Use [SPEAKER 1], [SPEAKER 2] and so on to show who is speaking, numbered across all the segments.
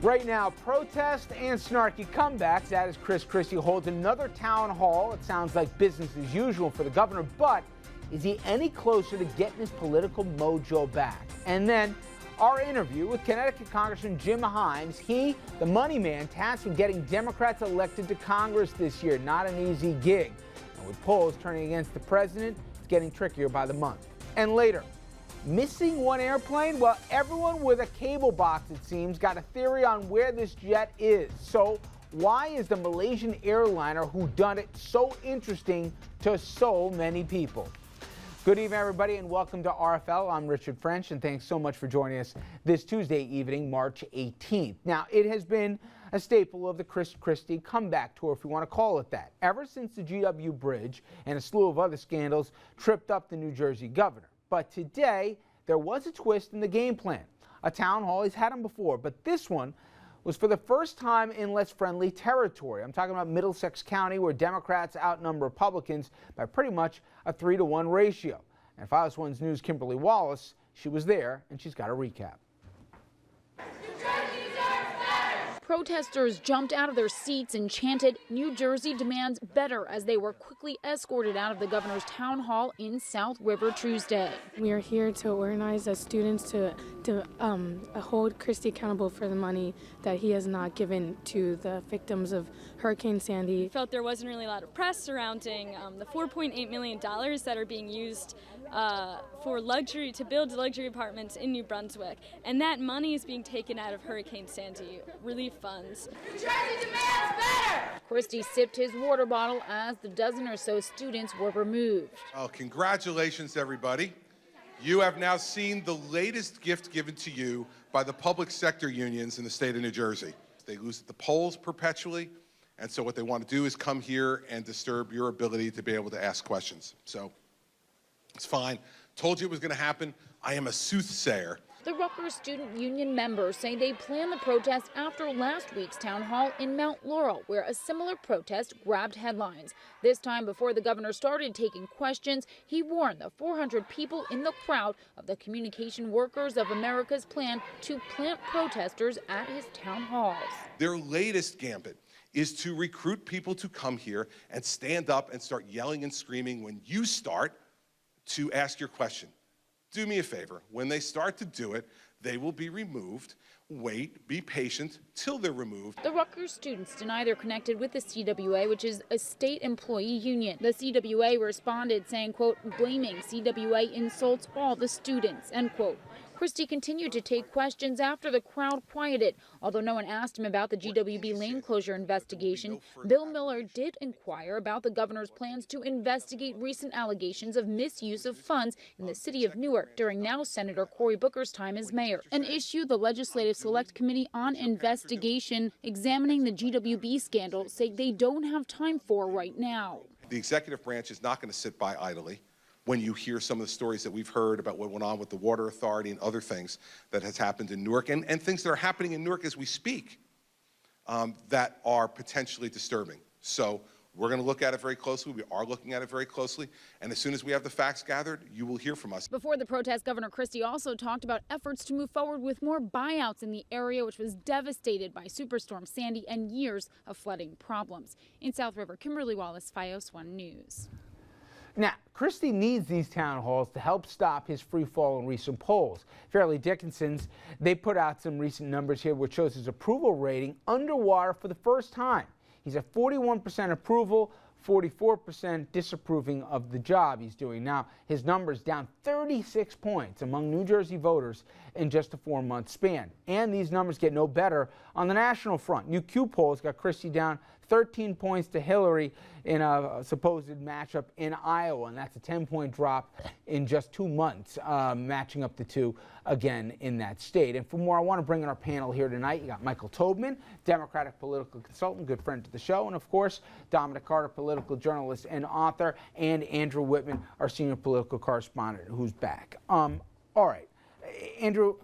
[SPEAKER 1] Right now, protest and snarky comebacks. That is Chris Christie holds another town hall. It sounds like business as usual for the governor, but is he any closer to getting his political mojo back? And then our interview with Connecticut Congressman Jim Himes. He, the money man, tasked with getting Democrats elected to Congress this year. Not an easy gig. And with polls turning against the president, it's getting trickier by the month. And later, missing one airplane? Well, everyone with a cable box, it seems, got a theory on where this jet is. So why is the Malaysian airliner whodunit so interesting to so many people? Good evening, everybody, and welcome to RFL. I'm Richard French, and thanks so much for joining us this Tuesday evening, March 18th. Now, it has been a staple of the Chris Christie comeback tour, if you want to call it that, ever since the GW Bridge and a slew of other scandals tripped up the New Jersey governor. But today, there was a twist in the game plan. A town hall, he's had them before, but this one was for the first time in less friendly territory. I'm talking about Middlesex County, where Democrats outnumber Republicans by pretty much a 3-to-1 ratio. And Fox 1's News' Kimberly Wallace, she was there, and she's got a recap.
[SPEAKER 2] Protesters jumped out of their seats and chanted, "New Jersey demands better," as they were quickly escorted out of the governor's town hall in South River Tuesday.
[SPEAKER 3] We are here to organize as students to hold Christie accountable for the money that he has not given to the victims of Hurricane Sandy.
[SPEAKER 4] I felt there wasn't really a lot of press surrounding the $4.8 million that are being used to build luxury apartments in New Brunswick, and that money is being taken out of Hurricane Sandy relief funds.
[SPEAKER 2] New Jersey demands better! Christie sipped his water bottle as the dozen or so students were removed.
[SPEAKER 5] Oh, congratulations, everybody. You have now seen the latest gift given to you by the public sector unions in the state of New Jersey. They lose at the polls perpetually, and so what they want to do is come here and disturb your ability to be able to ask questions. So it's fine. Told you it was going to happen. I am a soothsayer.
[SPEAKER 2] The Rutgers Student Union members say they planned the protest after last week's town hall in Mount Laurel, where a similar protest grabbed headlines. This time, before the governor started taking questions, he warned the 400 people in the crowd of the Communication Workers of America's plan to plant protesters at his town halls.
[SPEAKER 5] Their latest gambit is to recruit people to come here and stand up and start yelling and screaming when you start to ask your question. Do me a favor, when they start to do it, they will be removed. Wait, be patient till they're removed.
[SPEAKER 2] The Rutgers students deny they're connected with the CWA, which is a state employee union. The CWA responded saying, quote, blaming CWA insults all the students, end quote. Christie continued to take questions after the crowd quieted. Although no one asked him about the GWB lane closure investigation, Bill Miller did inquire about the governor's plans to investigate recent allegations of misuse of funds in the city of Newark during now Senator Cory Booker's time as mayor, an issue the Legislative Select Committee on Investigation examining the GWB scandal say they don't have time for right now.
[SPEAKER 5] The executive branch is not going to sit by idly when you hear some of the stories that we've heard about what went on with the Water Authority and other things that has happened in Newark, and things that are happening in Newark as we speak that are potentially disturbing. So we're going to look at it very closely. We are looking at it very closely. And as soon as we have the facts gathered, you will hear from us.
[SPEAKER 2] Before the protest, Governor Christie also talked about efforts to move forward with more buyouts in the area, which was devastated by Superstorm Sandy and years of flooding problems. In South River, Kimberly Wallace, Fios 1 News.
[SPEAKER 1] Now, Christie needs these town halls to help stop his free fall in recent polls. Fairleigh Dickinson's, they put out some recent numbers here which shows his approval rating underwater for the first time. He's at 41% approval, 44% disapproving of the job he's doing. Now, his numbers down 36 points among New Jersey voters in just a 4-month span. And these numbers get no better on the national front. New Q polls got Christie down 13 points to Hillary in a supposed matchup in Iowa, and that's a 10-point drop in just 2 months, matching up the two again in that state. And for more, I want to bring in our panel here tonight. You got Michael Tobman, Democratic political consultant, good friend to the show, and of course, Dominic Carter, political journalist and author, and Andrew Whitman, our senior political correspondent, who's back. All right, Andrew,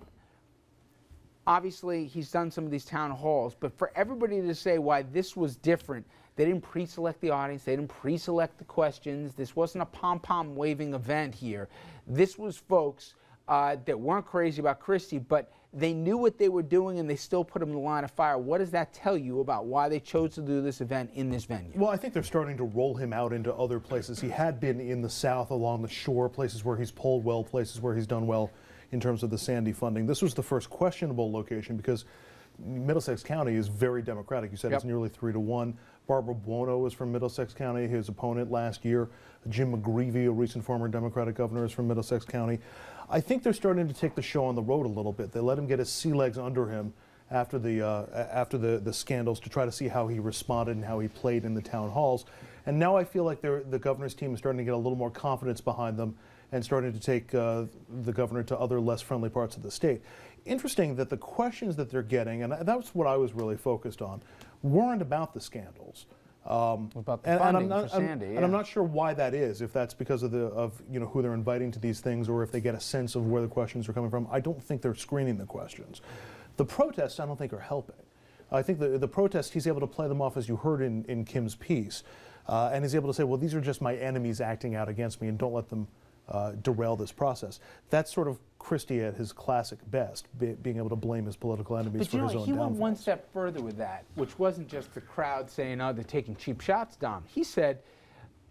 [SPEAKER 1] obviously, he's done some of these town halls, but for everybody to say why this was different, they didn't pre-select the audience, they didn't pre-select the questions, this wasn't a pom-pom waving event here. This was folks that weren't crazy about Christie, but They knew what they were doing, and they still put him in the line of fire. What does that tell you about why they chose to do this event in this venue?
[SPEAKER 6] Well, I think they're starting to roll him out into other places. He had been in the South along the shore, places where he's polled well, places where he's done well in terms of the Sandy funding. This was the first questionable location because Middlesex County is very Democratic. You said it's nearly 3-1. Barbara Buono is from Middlesex County. His opponent last year, Jim McGreevey, a recent former Democratic governor, is from Middlesex County. I think they're starting to take the show on the road a little bit. They let him get his sea legs under him after the scandals to try to see how he responded and how he played in the town halls. And now I feel like the governor's team is starting to get a little more confidence behind them and starting to take the governor to other less friendly parts of the state. Interesting that the questions that they're getting, and that's what I was really focused on, weren't about the scandals.
[SPEAKER 1] About the funding for Sandy,
[SPEAKER 6] and I'm not sure why that is. If that's because of who they're inviting to these things, or if they get a sense of where the questions are coming from. I don't think they're screening the questions. The protests, I don't think, are helping. I think the protests, he's able to play them off, as you heard in Kim's piece, and he's able to say, well, these are just my enemies acting out against me, and don't let them derail this process. That's sort of Christie at his classic best, being able to blame his political enemies for his own downfalls.
[SPEAKER 1] He went one step further with that, which wasn't just the crowd saying, oh, they're taking cheap shots, Dom. He said,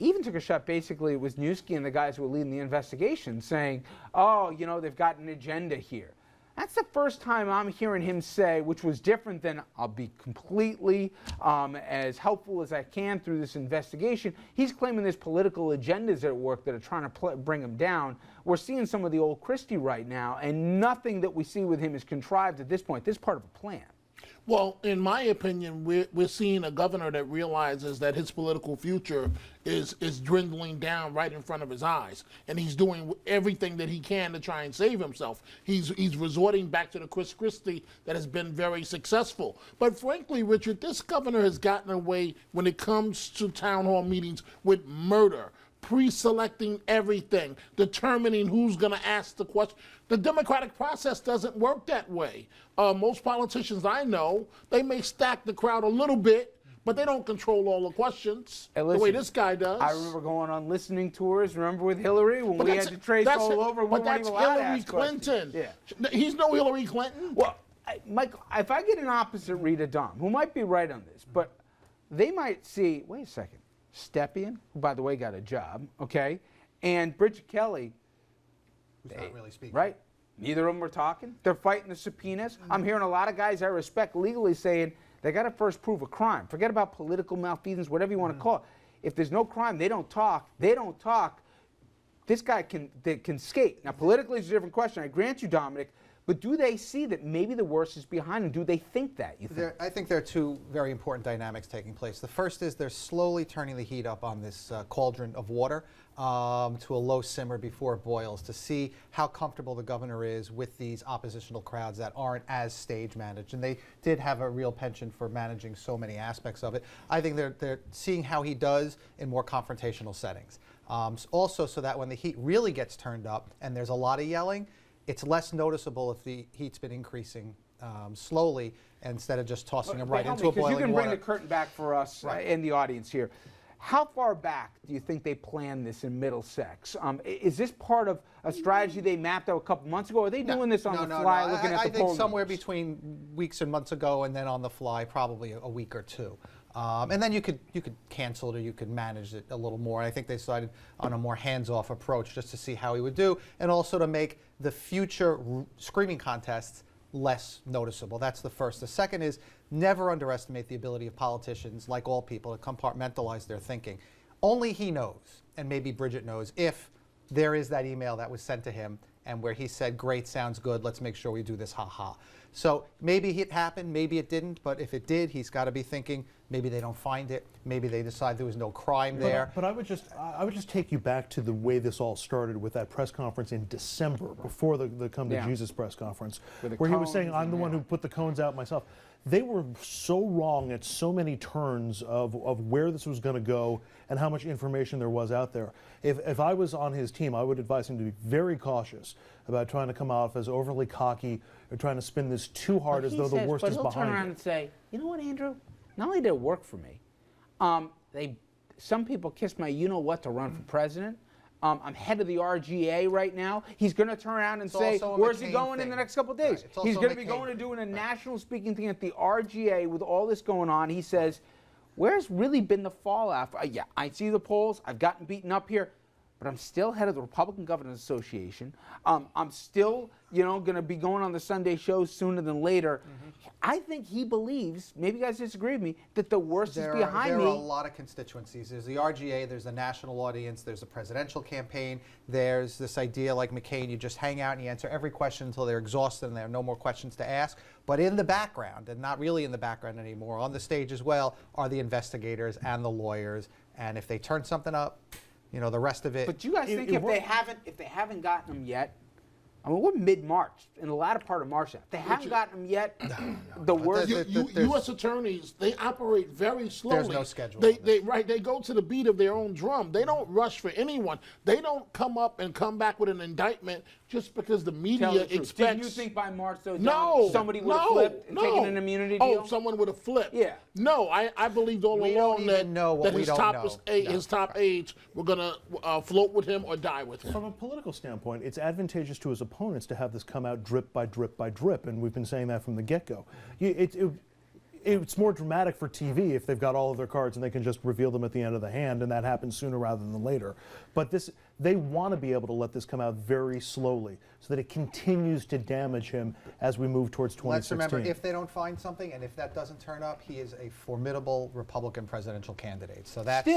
[SPEAKER 1] even took a shot, basically, it was Newski and the guys who were leading the investigation saying, oh, you know, they've got an agenda here. That's the first time I'm hearing him say, which was different than I'll be completely as helpful as I can through this investigation. He's claiming there's political agendas at work that are trying to bring him down. We're seeing some of the old Christie right now, and nothing that we see with him is contrived at this point. This is part of a plan.
[SPEAKER 7] Well, in my opinion, we're seeing a governor that realizes that his political future is dwindling down right in front of his eyes, and he's doing everything that he can to try and save himself. He's resorting back to the Chris Christie that has been very successful. But frankly, Richard, this governor has gotten away when it comes to town hall meetings with murder, pre-selecting everything, determining who's going to ask the question. The democratic process doesn't work that way. Most politicians I know, they may stack the crowd a little bit, but they don't control all the questions the way this guy does.
[SPEAKER 1] I remember going on listening tours, remember with Hillary, when we had to trace all over.
[SPEAKER 7] But that's Hillary Clinton. Yeah. He's no Hillary Clinton.
[SPEAKER 1] Well, Michael, if I get an opposite read of Dom, who might be right on this, but they might see, wait a second, Stepien, who, by the way, got a job, okay, and Bridget Kelly,
[SPEAKER 8] who's not really speaking.
[SPEAKER 1] Right? Neither of them were talking. They're fighting the subpoenas. I'm hearing a lot of guys I respect legally saying they got to first prove a crime. Forget about political malfeasance, whatever you want to call it. If there's no crime, they don't talk. They don't talk. This guy can skate. Now, politically, it's a different question. I grant you, Dominic. But do they see that maybe the worst is behind them? Do they think that, you think?
[SPEAKER 8] I think there are two very important dynamics taking place. The first is they're slowly turning the heat up on this cauldron of water to a low simmer before it boils, to see how comfortable the governor is with these oppositional crowds that aren't as stage managed. And they did have a real penchant for managing so many aspects of it. I think they're seeing how he does in more confrontational settings. Also, so that when the heat really gets turned up and there's a lot of yelling, it's less noticeable if the heat's been increasing slowly instead of just tossing them right into a boiling water.
[SPEAKER 1] You can bring the curtain back for us in the audience here. How far back do you think they planned this in Middlesex? Is this part of a strategy they mapped out a couple months ago? Or are they doing this on the fly, looking at the poll
[SPEAKER 8] I think somewhere
[SPEAKER 1] numbers?
[SPEAKER 8] between weeks and months ago, and then on the fly, probably a week or two. And then you could cancel it, or you could manage it a little more. I think they decided on a more hands-off approach just to see how he would do, and also to make the future screaming contests less noticeable. That's the first. The second is never underestimate the ability of politicians, like all people, to compartmentalize their thinking. Only he knows, and maybe Bridget knows, if there is that email that was sent to him and where he said, great, sounds good, let's make sure we do this, ha-ha. So maybe it happened, maybe it didn't, but if it did, he's got to be thinking, maybe they don't find it, maybe they decide there was no crime there.
[SPEAKER 6] But I would just take you back to the way this all started with that press conference in December, before the Come to Jesus press conference, where he was saying, I'm the one who put the cones out myself. They were so wrong at so many turns of where this was going to go and how much information there was out there. If I was on his team, I would advise him to be very cautious about trying to come off as overly cocky or trying to spin this too hard as though the worst is behind
[SPEAKER 1] But he'll turn around
[SPEAKER 6] him.
[SPEAKER 1] and say, you know what, Andrew? Not only did it work for me, some people kissed my you-know-what to run for president. I'm head of the RGA right now. He's going to turn around and say,
[SPEAKER 8] also a
[SPEAKER 1] where's he
[SPEAKER 8] McCain
[SPEAKER 1] going in
[SPEAKER 8] thing.
[SPEAKER 1] the next couple of days?
[SPEAKER 8] Right. It's also
[SPEAKER 1] He's
[SPEAKER 8] a
[SPEAKER 1] going to be
[SPEAKER 8] McCain
[SPEAKER 1] going to doing a
[SPEAKER 8] thing.
[SPEAKER 1] national speaking thing at the RGA with all this going on. He says, where's really been the fallout? Yeah, I see the polls. I've gotten beaten up here. But I'm still head of the Republican Governors Association. I'm still, going to be going on the Sunday shows sooner than later. I think he believes, maybe you guys disagree with me, that the worst is behind me.
[SPEAKER 8] There are a lot of constituencies. There's the RGA, there's the national audience, there's a presidential campaign, there's this idea like McCain, you just hang out and you answer every question until they're exhausted and there are no more questions to ask. But in the background, and not really in the background anymore, on the stage as well, are the investigators and the lawyers. And if they turn something up, the rest of it.
[SPEAKER 1] But do you guys think if they haven't gotten them yet, I mean, we're mid-March, in the latter part of March now. If they haven't gotten them yet, the worst.
[SPEAKER 7] U.S. attorneys, they operate very slowly.
[SPEAKER 8] There's no schedule.
[SPEAKER 7] They go to the beat of their own drum. They don't rush for anyone. They don't come up and come back with an indictment just because the media expects.
[SPEAKER 1] Did you think by March, though, somebody would have flipped and taken an immunity deal?
[SPEAKER 7] Oh, someone would have flipped.
[SPEAKER 1] Yeah.
[SPEAKER 7] No, I believed all along that his top aides were going to float with him or die with him.
[SPEAKER 6] From a political standpoint, it's advantageous to his opponents to have this come out drip by drip by drip, and we've been saying that from the get-go. It's more dramatic for TV if they've got all of their cards and they can just reveal them at the end of the hand, and that happens sooner rather than later. But they want to be able to let this come out very slowly so that it continues to damage him as we move towards 2016.
[SPEAKER 8] Let's remember, if they don't find something and if that doesn't turn up, he is a formidable Republican presidential candidate. So that's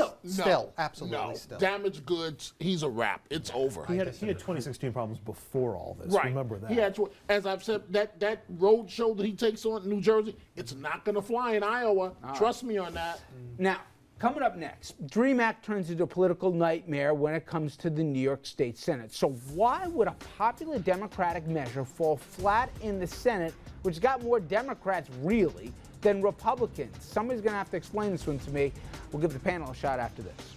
[SPEAKER 8] absolutely still.
[SPEAKER 7] Damaged goods, he's a wrap. It's over.
[SPEAKER 6] He had 2016 problems before all this.
[SPEAKER 7] Right.
[SPEAKER 6] Remember that.
[SPEAKER 7] He had, as I've said, that road show that he takes on in New Jersey, it's not going to fly in Iowa. Trust me on that.
[SPEAKER 1] Now, coming up next, DREAM Act turns into a political nightmare when it comes to the New York State Senate. So why would a popular Democratic measure fall flat in the Senate, which got more Democrats, really, than Republicans? Somebody's going to have to explain this one to me. We'll give the panel a shot after this.